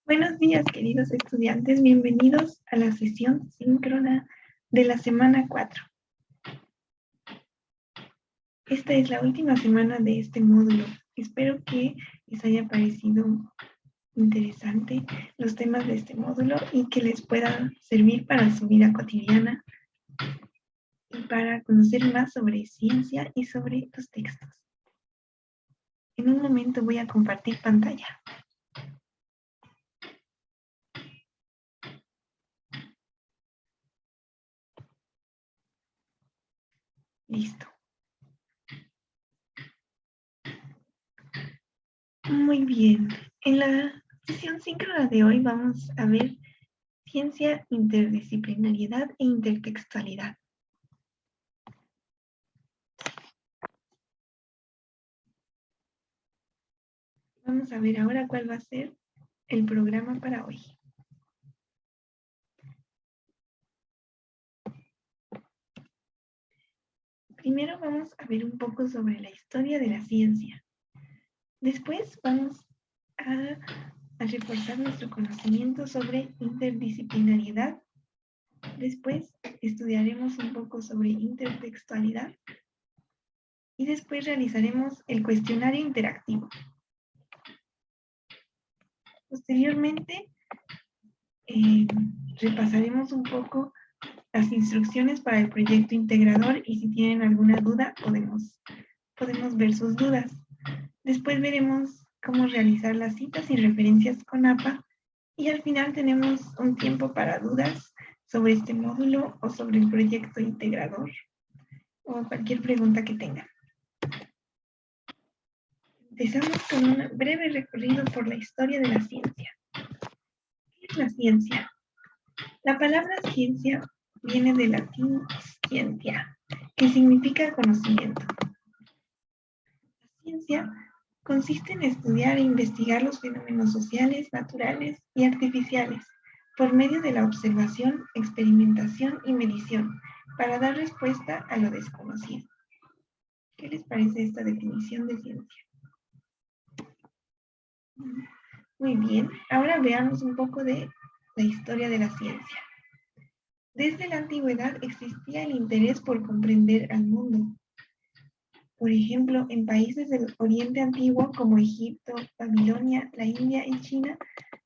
Buenos días, queridos estudiantes. Bienvenidos a la sesión síncrona de la semana 4. Esta es la última semana de este módulo. Espero que les haya parecido interesante los temas de este módulo y que les puedan servir para su vida cotidiana y para conocer más sobre ciencia y sobre los textos. En un momento voy a compartir pantalla. Listo. Muy bien. En la sesión síncrona de hoy vamos a ver ciencia, interdisciplinariedad e intertextualidad. Vamos a ver ahora cuál va a ser el programa para hoy. Primero vamos a ver un poco sobre la historia de la ciencia. Después vamos a reforzar nuestro conocimiento sobre interdisciplinariedad. Después estudiaremos un poco sobre intertextualidad. Y después realizaremos el cuestionario interactivo. Posteriormente, repasaremos un poco las instrucciones para el proyecto integrador y si tienen alguna duda podemos ver sus dudas. Después veremos cómo realizar las citas y referencias con APA y al final tenemos un tiempo para dudas sobre este módulo o sobre el proyecto integrador o cualquier pregunta que tengan. Empezamos con un breve recorrido por la historia de la ciencia. ¿Qué es la ciencia? La palabra ciencia viene del latín scientia, que significa conocimiento. La ciencia consiste en estudiar e investigar los fenómenos sociales, naturales y artificiales por medio de la observación, experimentación y medición para dar respuesta a lo desconocido. ¿Qué les parece esta definición de ciencia? Muy bien, ahora veamos un poco de la historia de la ciencia. Desde la antigüedad existía el interés por comprender al mundo. Por ejemplo, en países del Oriente Antiguo como Egipto, Babilonia, la India y China,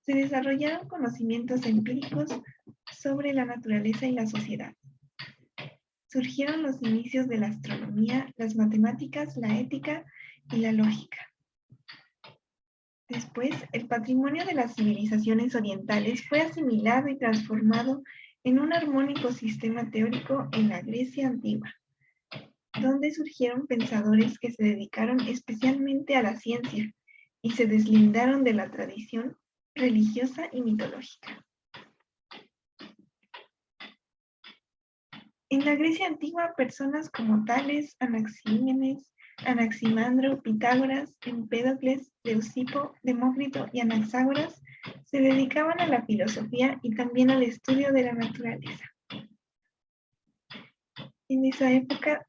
se desarrollaron conocimientos empíricos sobre la naturaleza y la sociedad. Surgieron los inicios de la astronomía, las matemáticas, la ética y la lógica. Después, el patrimonio de las civilizaciones orientales fue asimilado y transformado en un armónico sistema teórico en la Grecia antigua, donde surgieron pensadores que se dedicaron especialmente a la ciencia y se deslindaron de la tradición religiosa y mitológica. En la Grecia antigua, personas como Tales, Anaxímenes, Anaximandro, Pitágoras, Empédocles, Leucipo, Demócrito y Anaxágoras se dedicaban a la filosofía y también al estudio de la naturaleza. En esa época,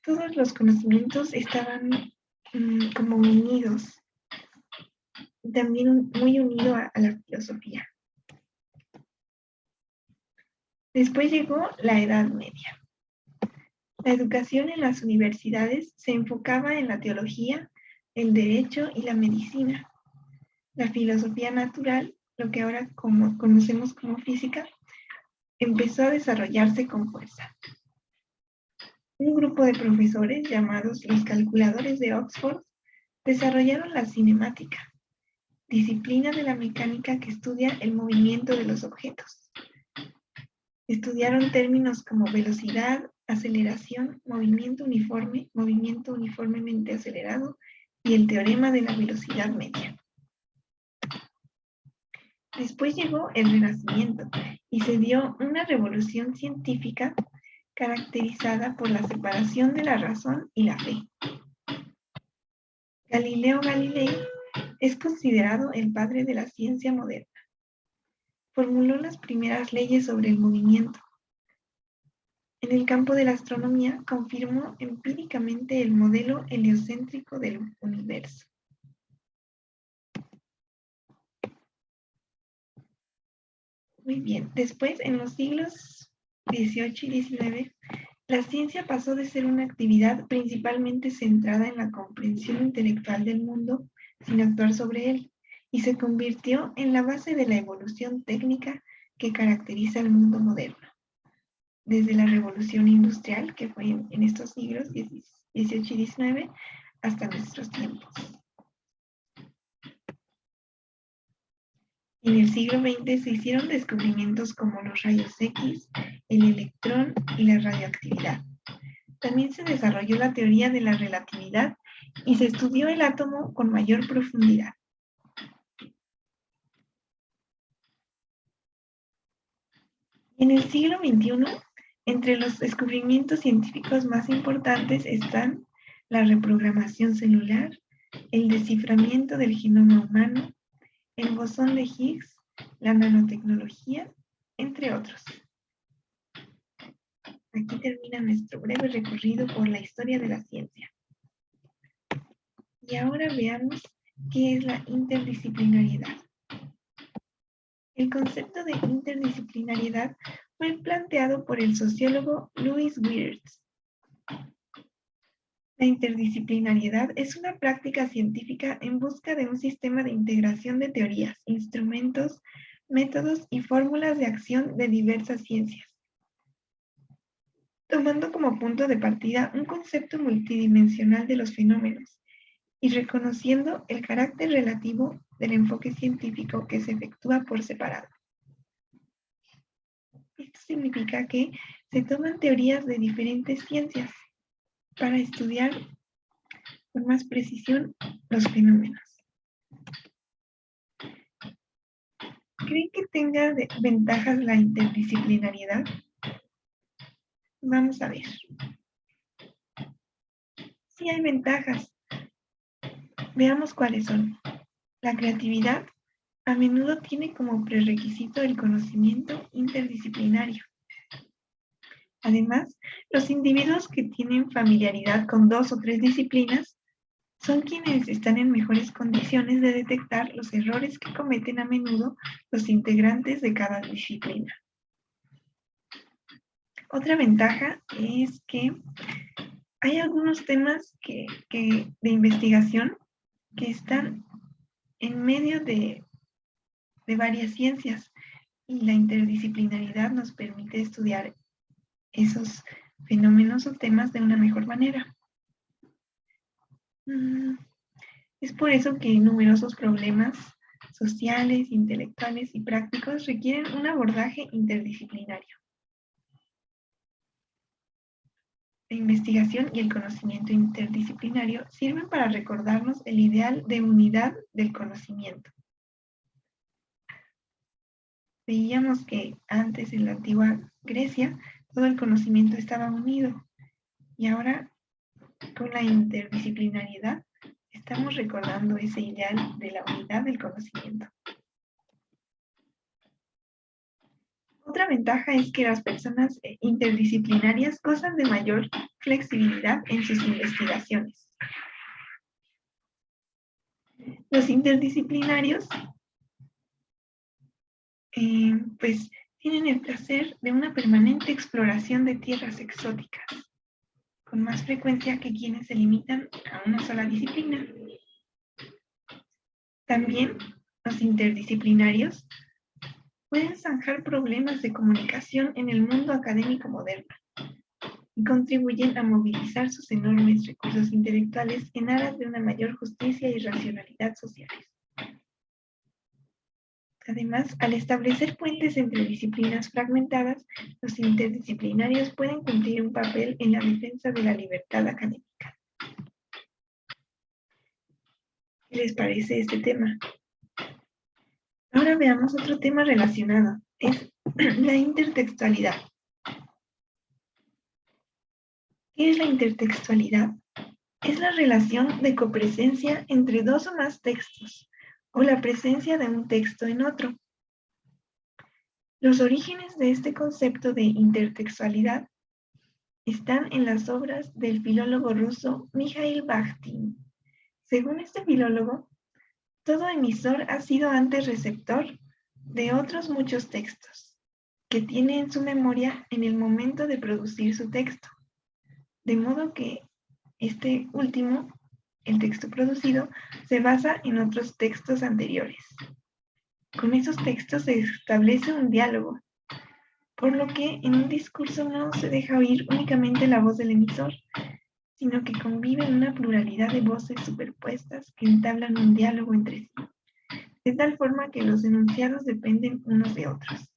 todos los conocimientos estaban como unidos, también muy unido a la filosofía. Después llegó la Edad Media. La educación en las universidades se enfocaba en la teología, el derecho y la medicina. La filosofía natural, lo que ahora conocemos como física, empezó a desarrollarse con fuerza. Un grupo de profesores llamados los calculadores de Oxford desarrollaron la cinemática, disciplina de la mecánica que estudia el movimiento de los objetos. Estudiaron términos como velocidad, aceleración, movimiento uniformemente acelerado y el teorema de la velocidad media. Después llegó el Renacimiento y se dio una revolución científica caracterizada por la separación de la razón y la fe. Galileo Galilei es considerado el padre de la ciencia moderna. Formuló las primeras leyes sobre el movimiento. En el campo de la astronomía, confirmó empíricamente el modelo heliocéntrico del universo. Muy bien. Después, en los siglos XVIII y XIX, la ciencia pasó de ser una actividad principalmente centrada en la comprensión intelectual del mundo sin actuar sobre él, y se convirtió en la base de la evolución técnica que caracteriza el mundo moderno. Desde la revolución industrial, que fue en estos siglos XVIII y XIX, hasta nuestros tiempos. En el siglo XX se hicieron descubrimientos como los rayos X, el electrón y la radioactividad. También se desarrolló la teoría de la relatividad y se estudió el átomo con mayor profundidad. En el siglo XXI, entre los descubrimientos científicos más importantes están la reprogramación celular, el desciframiento del genoma humano, el bosón de Higgs, la nanotecnología, entre otros. Aquí termina nuestro breve recorrido por la historia de la ciencia. Y ahora veamos qué es la interdisciplinariedad. El concepto de interdisciplinariedad fue planteado por el sociólogo Louis Wirtz. La interdisciplinariedad es una práctica científica en busca de un sistema de integración de teorías, instrumentos, métodos y fórmulas de acción de diversas ciencias, tomando como punto de partida un concepto multidimensional de los fenómenos y reconociendo el carácter relativo del enfoque científico que se efectúa por separado. Esto significa que se toman teorías de diferentes ciencias para estudiar con más precisión los fenómenos. ¿Creen que tenga ventajas la interdisciplinariedad? Vamos a ver. Sí hay ventajas. Veamos cuáles son. La creatividad a menudo tiene como prerequisito el conocimiento interdisciplinario. Además, los individuos que tienen familiaridad con 2 o 3 disciplinas son quienes están en mejores condiciones de detectar los errores que cometen a menudo los integrantes de cada disciplina. Otra ventaja es que hay algunos temas de investigación que están en medio de varias ciencias y la interdisciplinaridad nos permite estudiar esos fenómenos o temas de una mejor manera. Es por eso que numerosos problemas sociales, intelectuales y prácticos requieren un abordaje interdisciplinario. La investigación y el conocimiento interdisciplinario sirven para recordarnos el ideal de unidad del conocimiento. Veíamos que antes en la antigua Grecia todo el conocimiento estaba unido y ahora con la interdisciplinariedad estamos recordando ese ideal de la unidad del conocimiento. Otra ventaja es que las personas interdisciplinarias gozan de mayor flexibilidad en sus investigaciones. Los interdisciplinarios pues tienen el placer de una permanente exploración de tierras exóticas, con más frecuencia que quienes se limitan a una sola disciplina. También los interdisciplinarios pueden zanjar problemas de comunicación en el mundo académico moderno y contribuyen a movilizar sus enormes recursos intelectuales en aras de una mayor justicia y racionalidad sociales. Además, al establecer puentes entre disciplinas fragmentadas, los interdisciplinarios pueden cumplir un papel en la defensa de la libertad académica. ¿Qué les parece este tema? Ahora veamos otro tema relacionado, es la intertextualidad. ¿Qué es la intertextualidad? Es la relación de copresencia entre 2 o más textos, o la presencia de un texto en otro. Los orígenes de este concepto de intertextualidad están en las obras del filólogo ruso Mikhail Bakhtin. Según este filólogo, todo emisor ha sido antes receptor de otros muchos textos que tiene en su memoria en el momento de producir su texto, de modo que este último, el texto producido, se basa en otros textos anteriores. Con esos textos se establece un diálogo, por lo que en un discurso no se deja oír únicamente la voz del emisor, sino que conviven una pluralidad de voces superpuestas que entablan un diálogo entre sí, de tal forma que los enunciados dependen unos de otros.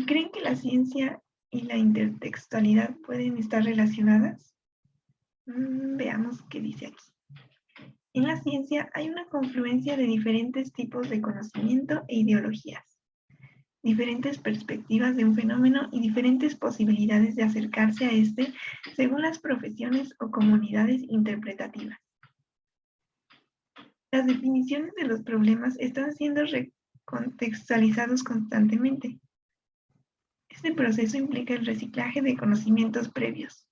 ¿Creen que la ciencia y la intertextualidad pueden estar relacionadas? Veamos qué dice aquí. En la ciencia hay una confluencia de diferentes tipos de conocimiento e ideologías, diferentes perspectivas de un fenómeno y diferentes posibilidades de acercarse a este según las profesiones o comunidades interpretativas. Las definiciones de los problemas están siendo recontextualizados constantemente. Este proceso implica el reciclaje de conocimientos previos,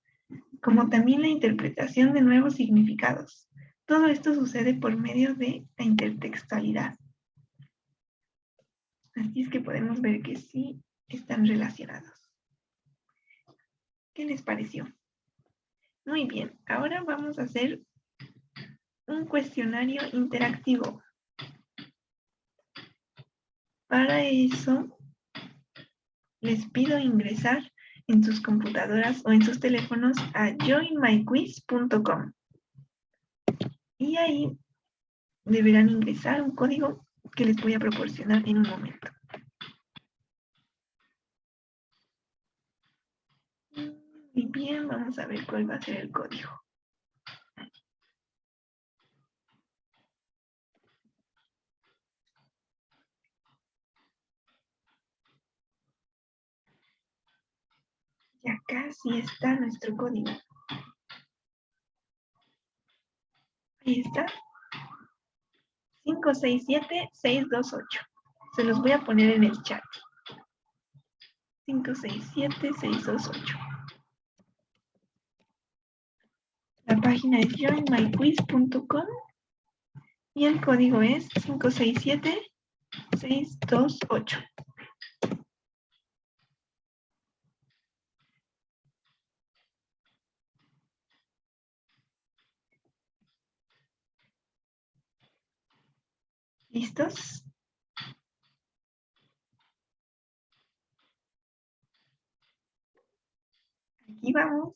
como también la interpretación de nuevos significados. Todo esto sucede por medio de la intertextualidad. Así es que podemos ver que sí están relacionados. ¿Qué les pareció? Muy bien, ahora vamos a hacer un cuestionario interactivo. Para eso, les pido ingresar en sus computadoras o en sus teléfonos a joinmyquiz.com. Y ahí deberán ingresar un código que les voy a proporcionar en un momento. Y bien, vamos a ver cuál va a ser el código. Y acá sí está nuestro código. Ahí está. 567628. Se los voy a poner en el chat. 567628. La página es joinmyquiz.com y el código es 567628. ¿Listos? Aquí vamos.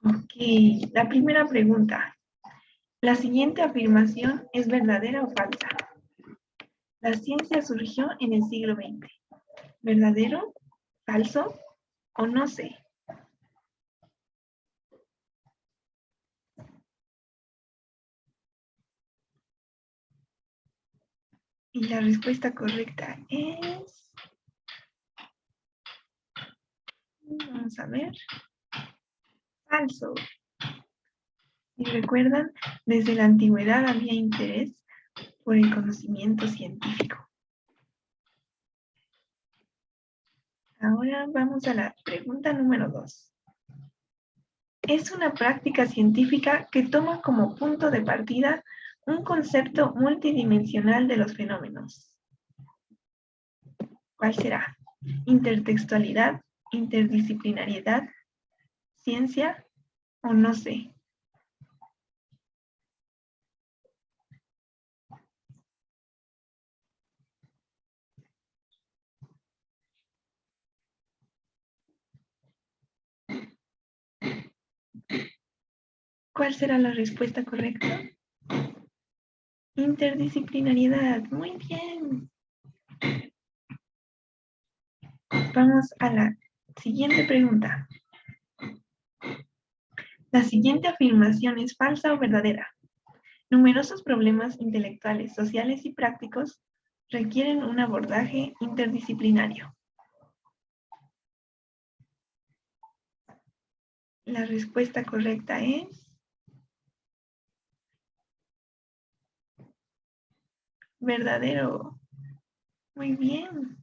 Ok, la primera pregunta. La siguiente afirmación es verdadera o falsa. La ciencia surgió en el siglo XX. ¿Verdadero? ¿Falso? ¿O no sé? Y la respuesta correcta es... Vamos a ver. Falso. Si recuerdan, desde la antigüedad había interés por el conocimiento científico. Ahora vamos a la pregunta número 2. Es una práctica científica que toma como punto de partida un concepto multidimensional de los fenómenos. ¿Cuál será? ¿Intertextualidad, interdisciplinariedad, ciencia o no sé? ¿Cuál será la respuesta correcta? Interdisciplinariedad. Muy bien. Vamos a la siguiente pregunta. La siguiente afirmación es falsa o verdadera. Numerosos problemas intelectuales, sociales y prácticos requieren un abordaje interdisciplinario. La respuesta correcta es verdadero. Muy bien.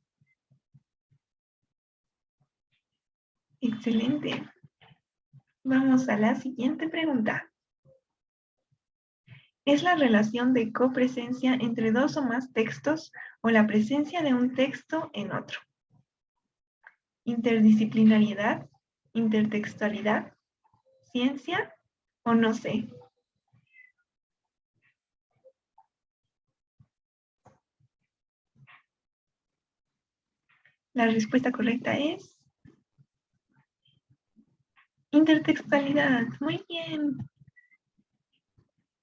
Excelente. Vamos a la siguiente pregunta. ¿Es la relación de copresencia entre dos o más textos o la presencia de un texto en otro? ¿Interdisciplinariedad? ¿Intertextualidad? ¿Ciencia? ¿O no sé? La respuesta correcta es intertextualidad. Muy bien.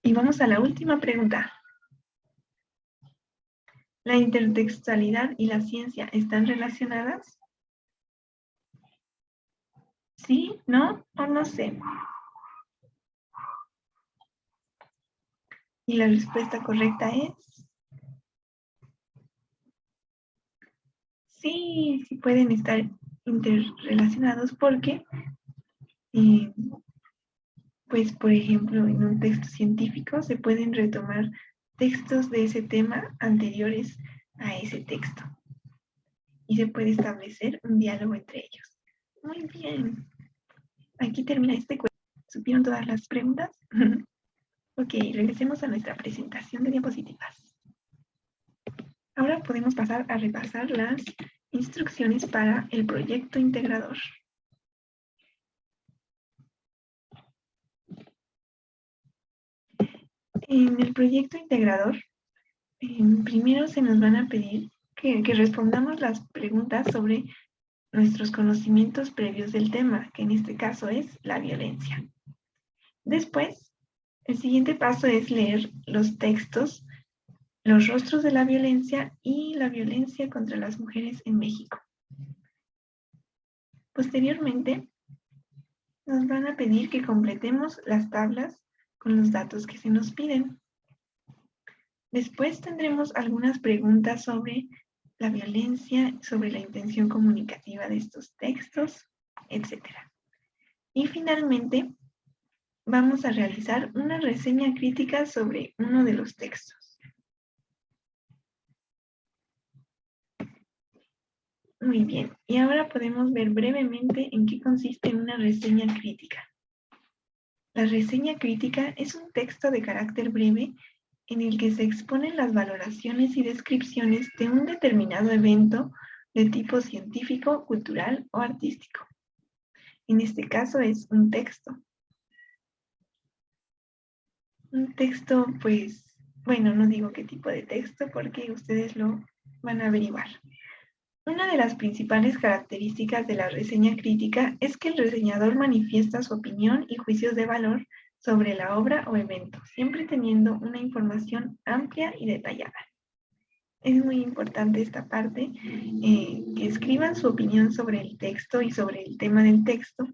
Y vamos a la última pregunta. ¿La intertextualidad y la ciencia están relacionadas? ¿Sí? ¿No? ¿O no sé? Y la respuesta correcta es sí, sí pueden estar interrelacionados porque, eh, pues, por ejemplo, en un texto científico se pueden retomar textos de ese tema anteriores a ese texto y se puede establecer un diálogo entre ellos. Muy bien. Aquí termina este cuento. ¿Supieron todas las preguntas? Ok, regresemos a nuestra presentación de diapositivas. Ahora podemos pasar a repasar las instrucciones para el proyecto integrador. En el proyecto integrador, primero se nos van a pedir que respondamos las preguntas sobre nuestros conocimientos previos del tema, que en este caso es la violencia. Después, el siguiente paso es leer los textos, los rostros de la violencia y la violencia contra las mujeres en México. Posteriormente, nos van a pedir que completemos las tablas con los datos que se nos piden. Después tendremos algunas preguntas sobre la violencia, sobre la intención comunicativa de estos textos, etc. Y finalmente, vamos a realizar una reseña crítica sobre uno de los textos. Muy bien, y ahora podemos ver brevemente en qué consiste una reseña crítica. La reseña crítica es un texto de carácter breve en el que se exponen las valoraciones y descripciones de un determinado evento de tipo científico, cultural o artístico. En este caso es un texto. Un texto, pues, bueno, no digo qué tipo de texto porque ustedes lo van a averiguar. Una de las principales características de la reseña crítica es que el reseñador manifiesta su opinión y juicios de valor sobre la obra o evento, siempre teniendo una información amplia y detallada. Es muy importante esta parte, que escriban su opinión sobre el texto y sobre el tema del texto,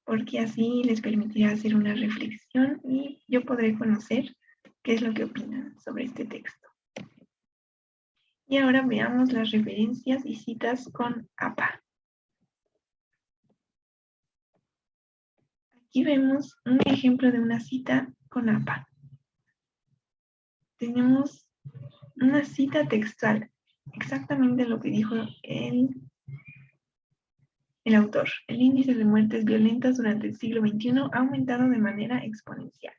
porque así les permitirá hacer una reflexión y yo podré conocer qué es lo que opinan sobre este texto. Y ahora veamos las referencias y citas con APA. Aquí vemos un ejemplo de una cita con APA. Tenemos una cita textual, exactamente lo que dijo el autor. El índice de muertes violentas durante el siglo XXI ha aumentado de manera exponencial.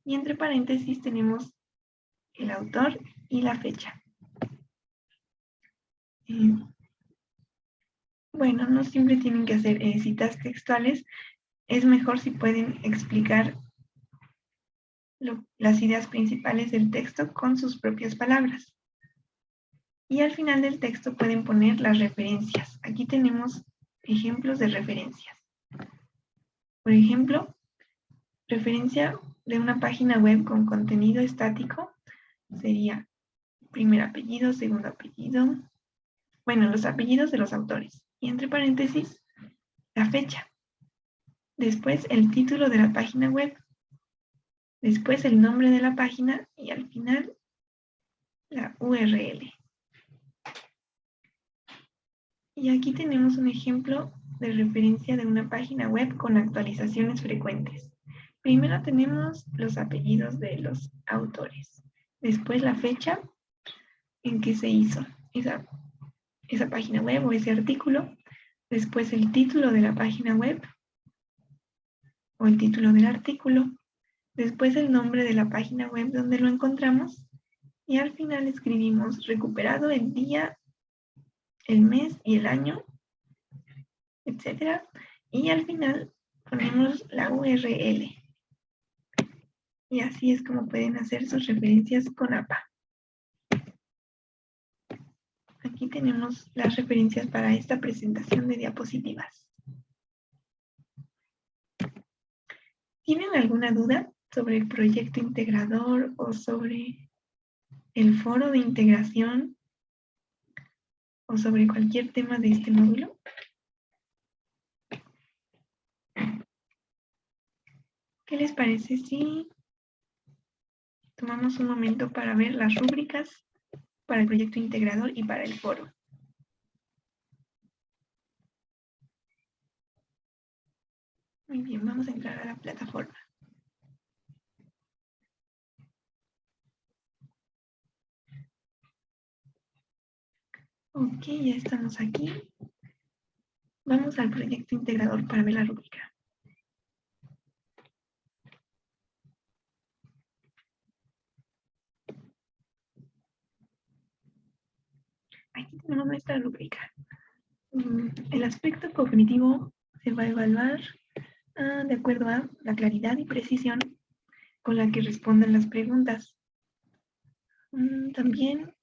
Y entre paréntesis tenemos el autor y la fecha. Bueno, no siempre tienen que hacer citas textuales. Es mejor si pueden explicar las ideas principales del texto con sus propias palabras. Y al final del texto pueden poner las referencias. Aquí tenemos ejemplos de referencias. Por ejemplo, referencia de una página web con contenido estático sería primer apellido, segundo apellido, bueno, los apellidos de los autores. Y entre paréntesis, la fecha. Después el título de la página web. Después el nombre de la página y al final la URL. Y aquí tenemos un ejemplo de referencia de una página web con actualizaciones frecuentes. Primero tenemos los apellidos de los autores. Después la fecha en que se hizo. esa página web o ese artículo, después el título de la página web o el título del artículo, después el nombre de la página web donde lo encontramos y al final escribimos recuperado el día, el mes y el año, etcétera, y al final ponemos la URL. Y así es como pueden hacer sus referencias con APA. Aquí tenemos las referencias para esta presentación de diapositivas. ¿Tienen alguna duda sobre el proyecto integrador o sobre el foro de integración o sobre cualquier tema de este módulo? ¿Qué les parece si tomamos un momento para ver las rúbricas para el proyecto integrador y para el foro? Muy bien, vamos a entrar a la plataforma. Ok, ya estamos aquí. Vamos al proyecto integrador para ver la rúbrica. Aquí tenemos nuestra rúbrica. El aspecto cognitivo se va a evaluar de acuerdo a la claridad y precisión con la que responden las preguntas. También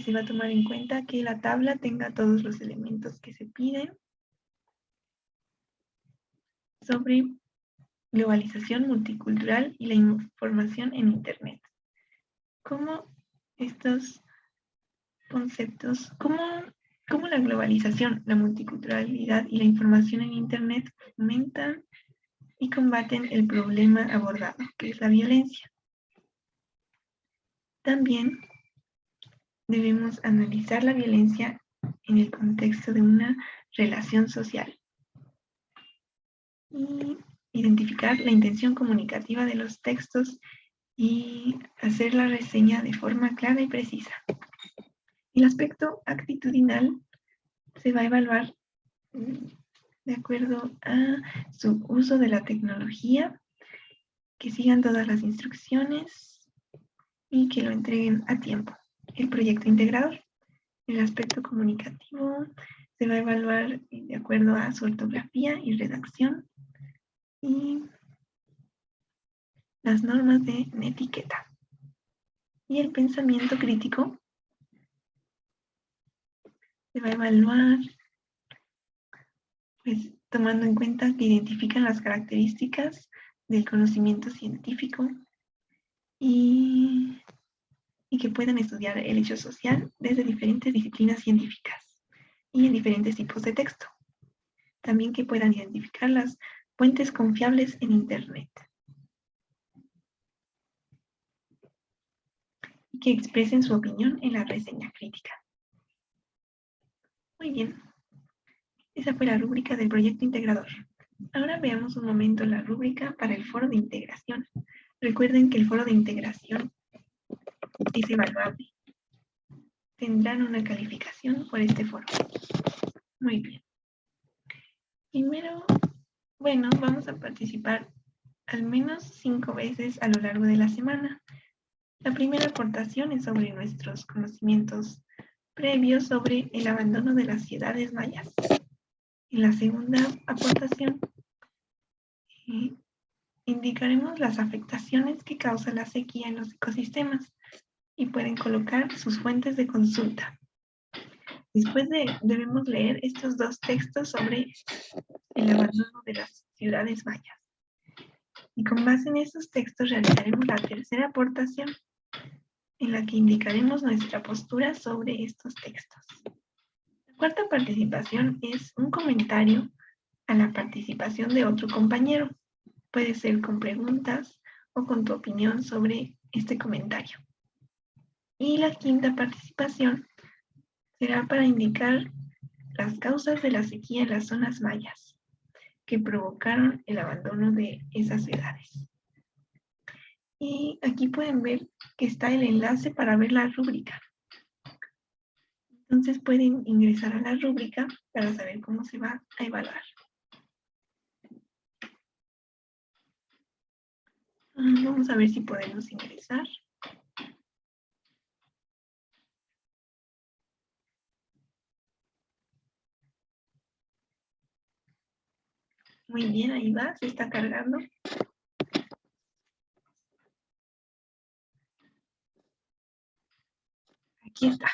se va a tomar en cuenta que la tabla tenga todos los elementos que se piden sobre globalización multicultural y la información en Internet. ¿Cómo estos conceptos, cómo la globalización, la multiculturalidad y la información en Internet fomentan y combaten el problema abordado, que es la violencia? También debemos analizar la violencia en el contexto de una relación social y identificar la intención comunicativa de los textos y hacer la reseña de forma clara y precisa. El aspecto actitudinal se va a evaluar de acuerdo a su uso de la tecnología, que sigan todas las instrucciones y que lo entreguen a tiempo. El proyecto integrador. El aspecto comunicativo se va a evaluar de acuerdo a su ortografía y redacción y las normas de etiqueta. Y el pensamiento crítico se va a evaluar pues tomando en cuenta que identifican las características del conocimiento científico y que puedan estudiar el hecho social desde diferentes disciplinas científicas y en diferentes tipos de texto. También que puedan identificar las fuentes confiables en Internet. Y que expresen su opinión en la reseña crítica. Muy bien. Esa fue la rúbrica del proyecto integrador. Ahora veamos un momento la rúbrica para el foro de integración. Recuerden que el foro de integración es evaluable. Tendrán una calificación por este foro. Muy bien. Primero, bueno, vamos a participar al menos 5 veces a lo largo de la semana. La primera aportación es sobre nuestros conocimientos previos sobre el abandono de las ciudades mayas. En la segunda aportación indicaremos las afectaciones que causa la sequía en los ecosistemas y pueden colocar sus fuentes de consulta. Después debemos leer estos dos textos sobre el abandono de las ciudades mayas. Y con base en estos textos realizaremos la tercera aportación, en la que indicaremos nuestra postura sobre estos textos. La cuarta participación es un comentario a la participación de otro compañero. Puede ser con preguntas o con tu opinión sobre este comentario. Y la quinta participación será para indicar las causas de la sequía en las zonas mayas que provocaron el abandono de esas ciudades. Y aquí pueden ver que está el enlace para ver la rúbrica. Entonces pueden ingresar a la rúbrica para saber cómo se va a evaluar. Vamos a ver si podemos ingresar. Muy bien, ahí va, se está cargando. Aquí está.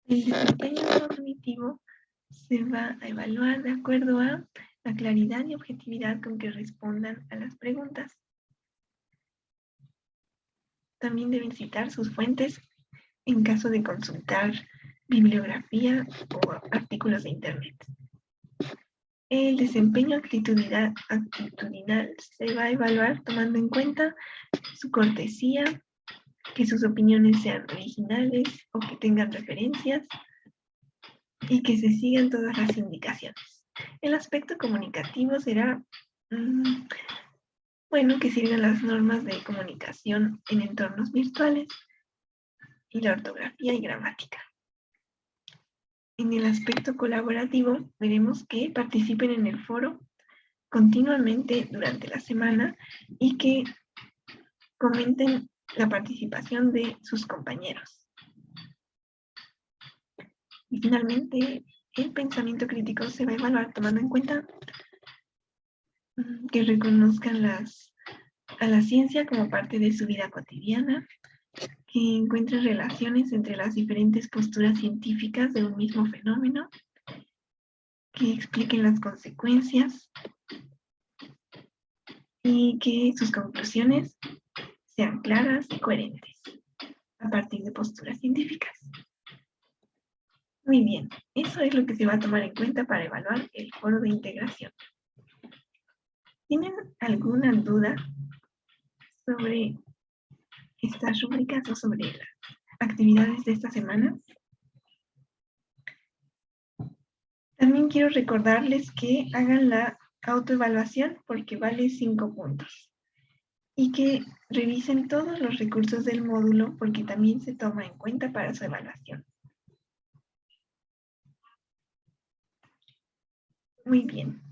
El desempeño cognitivo se va a evaluar de acuerdo a la claridad y objetividad con que respondan a las preguntas. También deben citar sus fuentes en caso de consultar bibliografía o artículos de internet. El desempeño actitudinal se va a evaluar tomando en cuenta su cortesía, que sus opiniones sean originales o que tengan referencias y que se sigan todas las indicaciones. El aspecto comunicativo será, bueno, que sirvan las normas de comunicación en entornos virtuales y la ortografía y gramática. En el aspecto colaborativo, veremos que participen en el foro continuamente durante la semana y que comenten la participación de sus compañeros. Y finalmente, el pensamiento crítico se va a evaluar tomando en cuenta que reconozcan a la ciencia como parte de su vida cotidiana, que encuentren relaciones entre las diferentes posturas científicas de un mismo fenómeno, que expliquen las consecuencias y que sus conclusiones sean claras y coherentes a partir de posturas científicas. Muy bien, eso es lo que se va a tomar en cuenta para evaluar el foro de integración. ¿Tienen alguna duda sobre estas rúbricas o sobre las actividades de esta semana? También quiero recordarles que hagan la autoevaluación porque vale 5 puntos. Y que revisen todos los recursos del módulo porque también se toma en cuenta para su evaluación. Muy bien.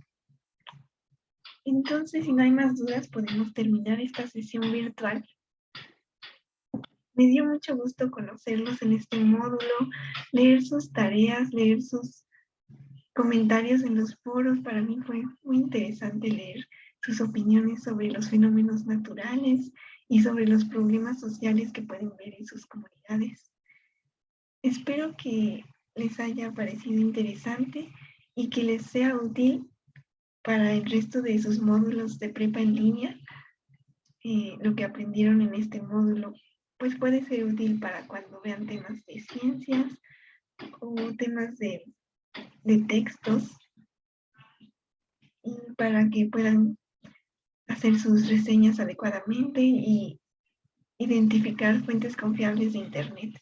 Entonces, si no hay más dudas, podemos terminar esta sesión virtual. Me dio mucho gusto conocerlos en este módulo, leer sus tareas, leer sus comentarios en los foros. Para mí fue muy interesante leer sus opiniones sobre los fenómenos naturales y sobre los problemas sociales que pueden ver en sus comunidades. Espero que les haya parecido interesante y que les sea útil para el resto de sus módulos de prepa en línea. Lo que aprendieron en este módulo pues puede ser útil para cuando vean temas de ciencias o temas de textos y para que puedan hacer sus reseñas adecuadamente y identificar fuentes confiables de internet.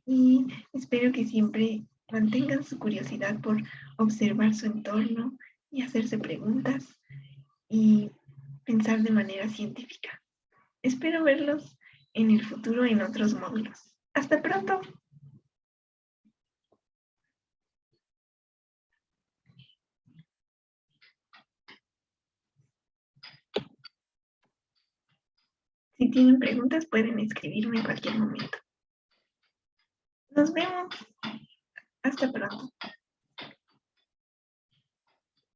Y espero que siempre mantengan su curiosidad por observar su entorno y hacerse preguntas y pensar de manera científica. Espero verlos en el futuro en otros módulos. ¡Hasta pronto! Si tienen preguntas, pueden escribirme en cualquier momento. Nos vemos. Hasta pronto.